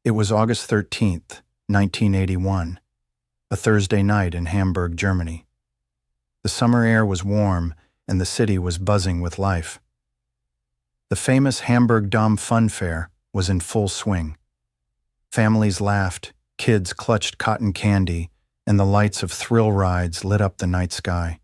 It was August 13th, 1981, a Thursday night in Hamburg, Germany. The summer air was warm and the city was buzzing with life. The famous Hamburger Dom fun fair was in full swing. Families laughed, kids clutched cotton candy, and the lights of thrill rides lit up the night sky.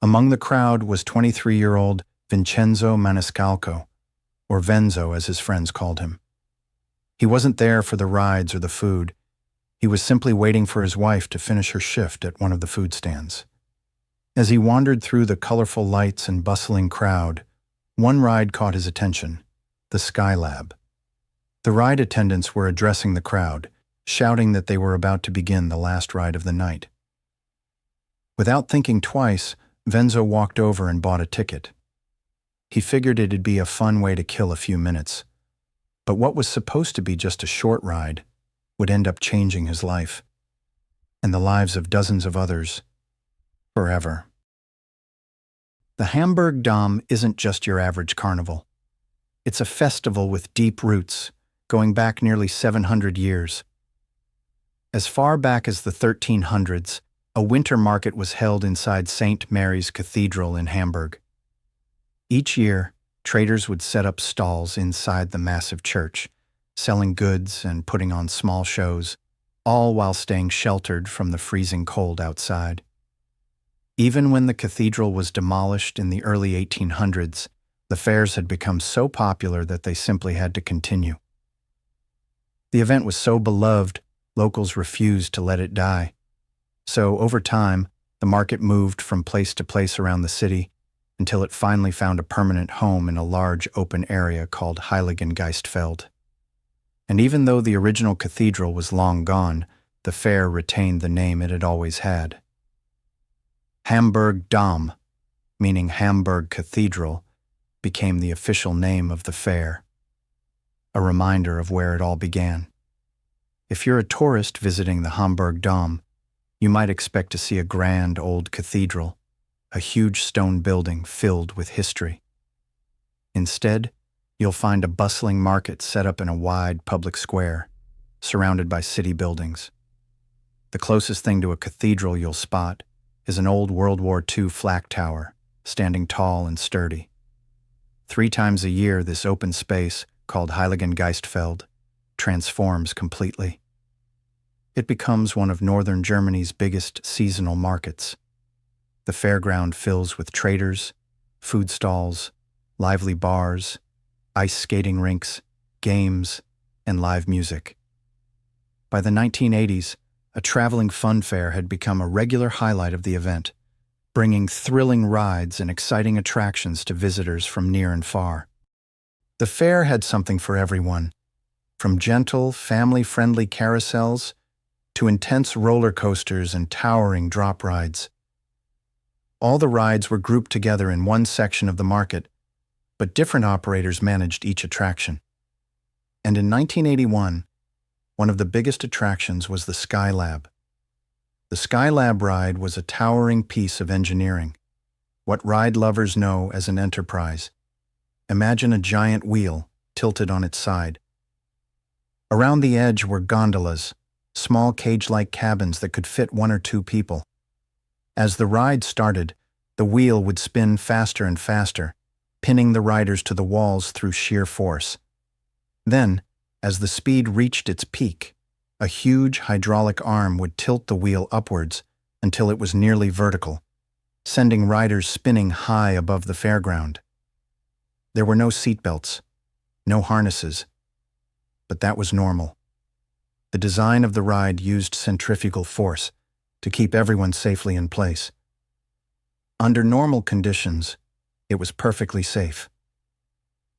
Among the crowd was 23-year-old Vincenzo Maniscalco, or Venzo as his friends called him. He wasn't there for the rides or the food. He was simply waiting for his wife to finish her shift at one of the food stands. As he wandered through the colorful lights and bustling crowd, one ride caught his attention, the Skylab. The ride attendants were addressing the crowd, shouting that they were about to begin the last ride of the night. Without thinking twice, Venzo walked over and bought a ticket. He figured it'd be a fun way to kill a few minutes, but what was supposed to be just a short ride would end up changing his life, and the lives of dozens of others, forever. The Hamburger Dom isn't just your average carnival. It's a festival with deep roots, going back nearly 700 years. As far back as the 1300s, a winter market was held inside St. Mary's Cathedral in Hamburg. Each year, traders would set up stalls inside the massive church, selling goods and putting on small shows, all while staying sheltered from the freezing cold outside. Even when the cathedral was demolished in the early 1800s, the fairs had become so popular that they simply had to continue. The event was so beloved, locals refused to let it die. So, over time, the market moved from place to place around the city until it finally found a permanent home in a large open area called Heiligengeistfeld. And even though the original cathedral was long gone, the fair retained the name it had always had. Hamburger Dom, meaning Hamburg Cathedral, became the official name of the fair, a reminder of where it all began. If you're a tourist visiting the Hamburger Dom, you might expect to see a grand old cathedral, a huge stone building filled with history. Instead, you'll find a bustling market set up in a wide public square, surrounded by city buildings. The closest thing to a cathedral you'll spot is an old World War II flak tower, standing tall and sturdy. 3 times a year, this open space, called Heiligengeistfeld, transforms completely. It becomes one of northern Germany's biggest seasonal markets. The fairground fills with traders, food stalls, lively bars, ice skating rinks, games, and live music. By the 1980s, a traveling fun fair had become a regular highlight of the event, bringing thrilling rides and exciting attractions to visitors from near and far. The fair had something for everyone, from gentle, family-friendly carousels to intense roller coasters and towering drop rides. All the rides were grouped together in one section of the market, but different operators managed each attraction. And in 1981, one of the biggest attractions was the Skylab. The Skylab ride was a towering piece of engineering, what ride lovers know as an enterprise. Imagine a giant wheel tilted on its side. Around the edge were gondolas, small cage-like cabins that could fit 1 or 2 people. As the ride started, the wheel would spin faster and faster, pinning the riders to the walls through sheer force. Then, as the speed reached its peak, a huge hydraulic arm would tilt the wheel upwards until it was nearly vertical, sending riders spinning high above the fairground. There were no seatbelts, no harnesses, but that was normal. The design of the ride used centrifugal force to keep everyone safely in place. Under normal conditions, it was perfectly safe.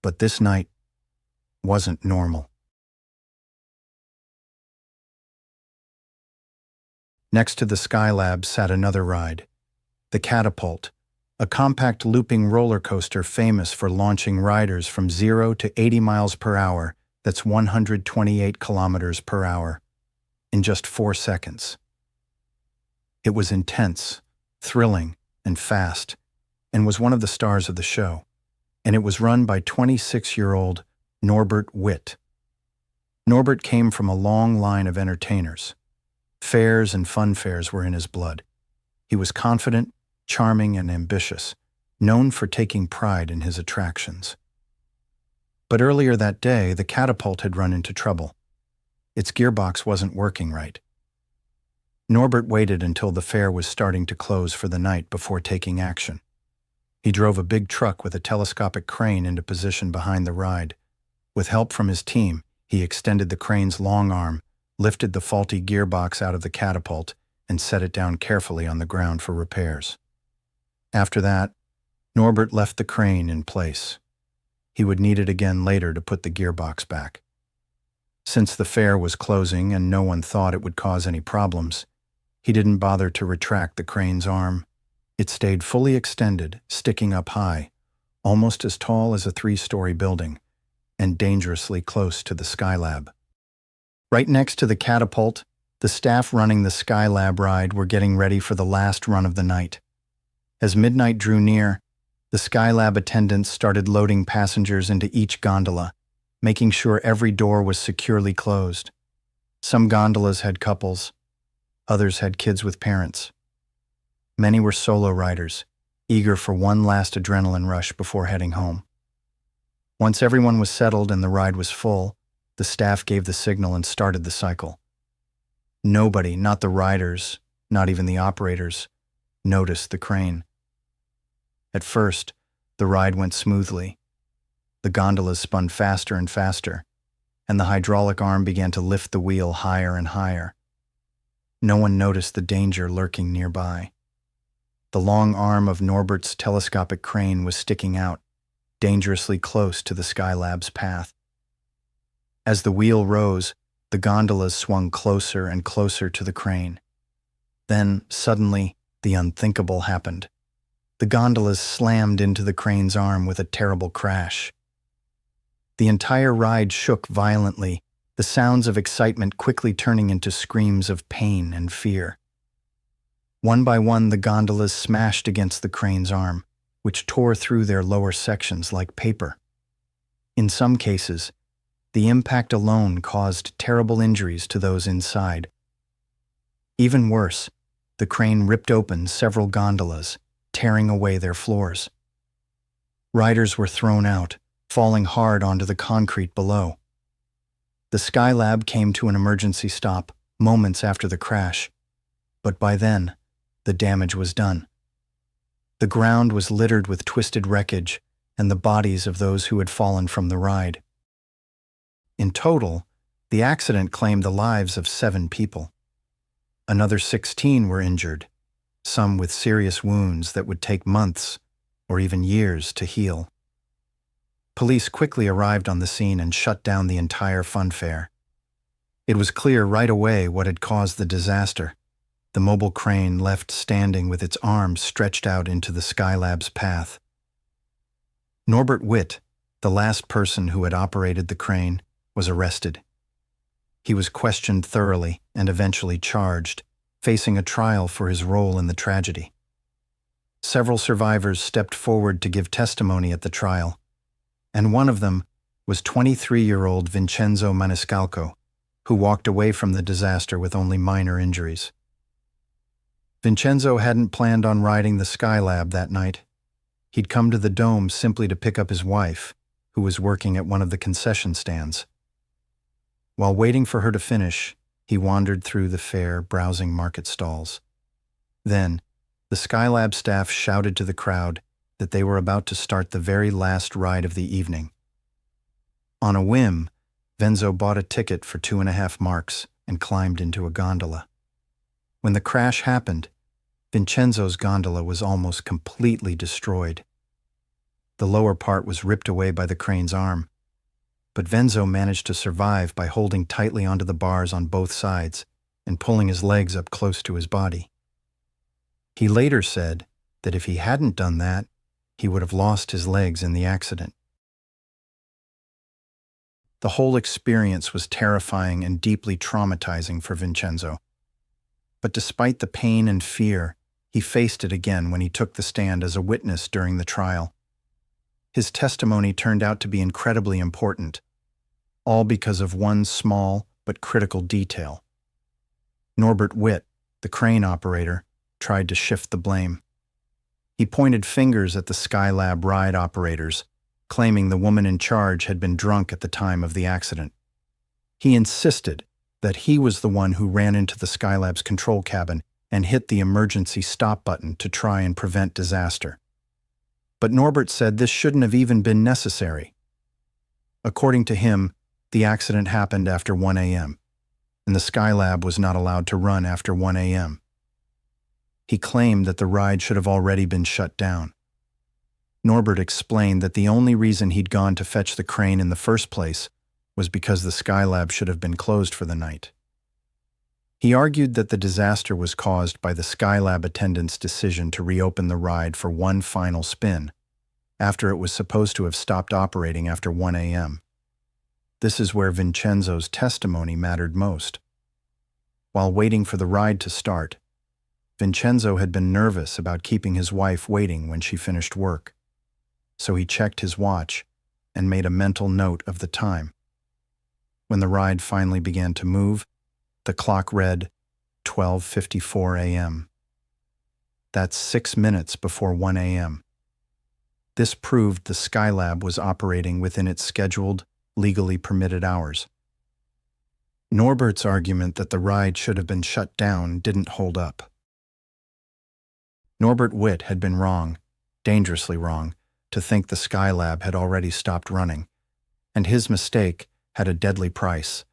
But this night wasn't normal. Next to the Skylab sat another ride, the Catapult, a compact looping roller coaster famous for launching riders from 0 to 80 miles per hour, that's 128 kilometers per hour, in just 4 seconds. It was intense, thrilling, and fast, and was one of the stars of the show, and it was run by 26-year-old Norbert Witt. Norbert came from a long line of entertainers. Fairs and funfairs were in his blood. He was confident, charming, and ambitious, known for taking pride in his attractions. But earlier that day, the catapult had run into trouble. Its gearbox wasn't working right. Norbert waited until the fair was starting to close for the night before taking action. He drove a big truck with a telescopic crane into position behind the ride. With help from his team, he extended the crane's long arm, lifted the faulty gearbox out of the catapult, and set it down carefully on the ground for repairs. After that, Norbert left the crane in place. He would need it again later to put the gearbox back. Since the fair was closing and no one thought it would cause any problems, he didn't bother to retract the crane's arm. It stayed fully extended, sticking up high, almost as tall as a 3-story building, and dangerously close to the Skylab. Right next to the catapult, the staff running the Skylab ride were getting ready for the last run of the night. As midnight drew near, the Skylab attendants started loading passengers into each gondola, making sure every door was securely closed. Some gondolas had couples, others had kids with parents. Many were solo riders, eager for one last adrenaline rush before heading home. Once everyone was settled and the ride was full, the staff gave the signal and started the cycle. Nobody, not the riders, not even the operators, noticed the crane. At first, the ride went smoothly. The gondolas spun faster and faster, and the hydraulic arm began to lift the wheel higher and higher. No one noticed the danger lurking nearby. The long arm of Norbert's telescopic crane was sticking out, dangerously close to the Skylab's path. As the wheel rose, the gondolas swung closer and closer to the crane. Then, suddenly, the unthinkable happened. The gondolas slammed into the crane's arm with a terrible crash. The entire ride shook violently, the sounds of excitement quickly turning into screams of pain and fear. One by one, the gondolas smashed against the crane's arm, which tore through their lower sections like paper. In some cases, the impact alone caused terrible injuries to those inside. Even worse, the crane ripped open several gondolas, tearing away their floors. Riders were thrown out, falling hard onto the concrete below. The Skylab came to an emergency stop moments after the crash, but by then, the damage was done. The ground was littered with twisted wreckage and the bodies of those who had fallen from the ride. In total, the accident claimed the lives of 7 people. Another 16 were injured, some with serious wounds that would take months or even years to heal. Police quickly arrived on the scene and shut down the entire funfair. It was clear right away what had caused the disaster. The mobile crane left standing with its arms stretched out into the Skylab's path. Norbert Witt, the last person who had operated the crane, was arrested. He was questioned thoroughly and eventually charged, facing a trial for his role in the tragedy. Several survivors stepped forward to give testimony at the trial, and one of them was 23-year-old Vincenzo Maniscalco, who walked away from the disaster with only minor injuries. Vincenzo hadn't planned on riding the Skylab that night. He'd come to the Dome simply to pick up his wife, who was working at one of the concession stands. While waiting for her to finish, he wandered through the fair, browsing market stalls. Then, the Skylab staff shouted to the crowd that they were about to start the very last ride of the evening. On a whim, Venzo bought a ticket for 2.5 marks and climbed into a gondola. When the crash happened, Vincenzo's gondola was almost completely destroyed. The lower part was ripped away by the crane's arm, but Venzo managed to survive by holding tightly onto the bars on both sides and pulling his legs up close to his body. He later said that if he hadn't done that, he would have lost his legs in the accident. The whole experience was terrifying and deeply traumatizing for Vincenzo. But despite the pain and fear, he faced it again when he took the stand as a witness during the trial. His testimony turned out to be incredibly important. all because of one small but critical detail. Norbert Witt, the crane operator, tried to shift the blame. He pointed fingers at the Skylab ride operators, claiming the woman in charge had been drunk at the time of the accident. He insisted that he was the one who ran into the Skylab's control cabin and hit the emergency stop button to try and prevent disaster. But Norbert said this shouldn't have even been necessary. According to him, the accident happened after 1 a.m., and the Skylab was not allowed to run after 1 a.m. He claimed that the ride should have already been shut down. Norbert explained that the only reason he'd gone to fetch the crane in the first place was because the Skylab should have been closed for the night. He argued that the disaster was caused by the Skylab attendant's decision to reopen the ride for one final spin, after it was supposed to have stopped operating after 1 a.m. This is where Vincenzo's testimony mattered most. While waiting for the ride to start, Vincenzo had been nervous about keeping his wife waiting when she finished work, so he checked his watch and made a mental note of the time. When the ride finally began to move, the clock read 12:54 a.m. That's 6 minutes before 1 a.m. This proved the Skylab was operating within its scheduled, legally permitted hours. Norbert's argument that the ride should have been shut down didn't hold up. Norbert Witt had been wrong, dangerously wrong, to think the Skylab had already stopped running, and his mistake had a deadly price.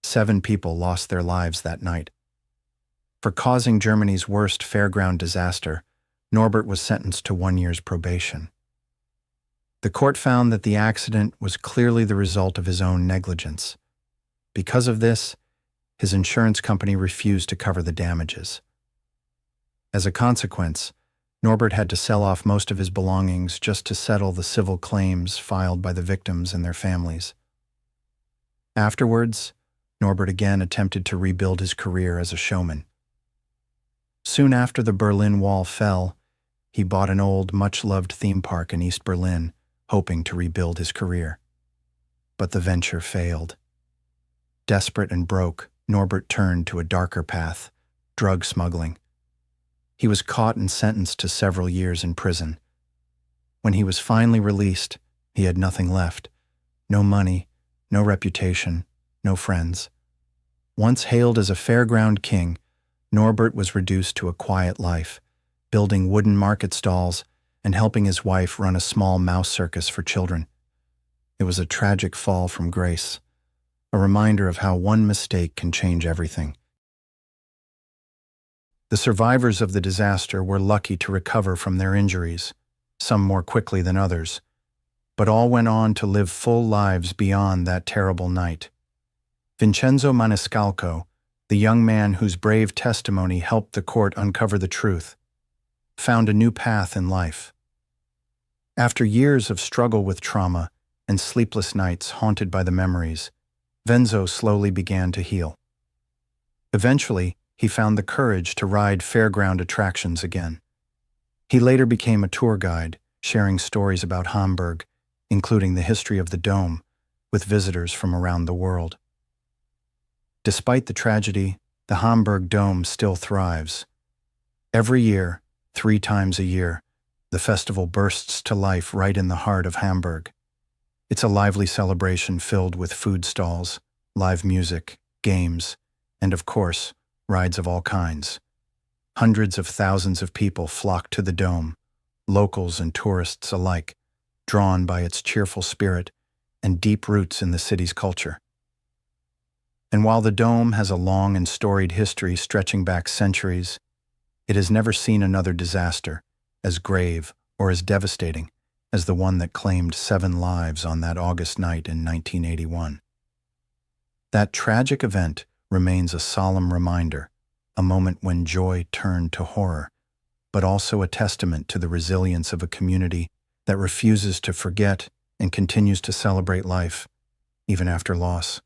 7 people lost their lives that night. For causing Germany's worst fairground disaster, Norbert was sentenced to 1 year's probation. The court found that the accident was clearly the result of his own negligence. Because of this, his insurance company refused to cover the damages. As a consequence, Norbert had to sell off most of his belongings just to settle the civil claims filed by the victims and their families. Afterwards, Norbert again attempted to rebuild his career as a showman. Soon after the Berlin Wall fell, he bought an old, much-loved theme park in East Berlin, hoping to rebuild his career. But the venture failed. Desperate and broke, Norbert turned to a darker path, drug smuggling. He was caught and sentenced to several years in prison. When he was finally released, he had nothing left. No money, no reputation, no friends. Once hailed as a fairground king, Norbert was reduced to a quiet life, building wooden market stalls and helping his wife run a small mouse circus for children. It was a tragic fall from grace, a reminder of how one mistake can change everything. The survivors of the disaster were lucky to recover from their injuries, some more quickly than others, but all went on to live full lives beyond that terrible night. Vincenzo Maniscalco, the young man whose brave testimony helped the court uncover the truth, found a new path in life. After years of struggle with trauma and sleepless nights haunted by the memories, Vincenzo slowly began to heal. Eventually, he found the courage to ride fairground attractions again. He later became a tour guide, sharing stories about Hamburg, including the history of the Dome, with visitors from around the world. Despite the tragedy, the Hamburg Dome still thrives. Every year, 3 times a year, the festival bursts to life right in the heart of Hamburg. It's a lively celebration filled with food stalls, live music, games, and of course, rides of all kinds. Hundreds of thousands of people flock to the Dome, locals and tourists alike, drawn by its cheerful spirit and deep roots in the city's culture. And while the Dome has a long and storied history stretching back centuries, it has never seen another disaster as grave or as devastating as the one that claimed 7 lives on that August night in 1981. That tragic event remains a solemn reminder, a moment when joy turned to horror, but also a testament to the resilience of a community that refuses to forget and continues to celebrate life, even after loss.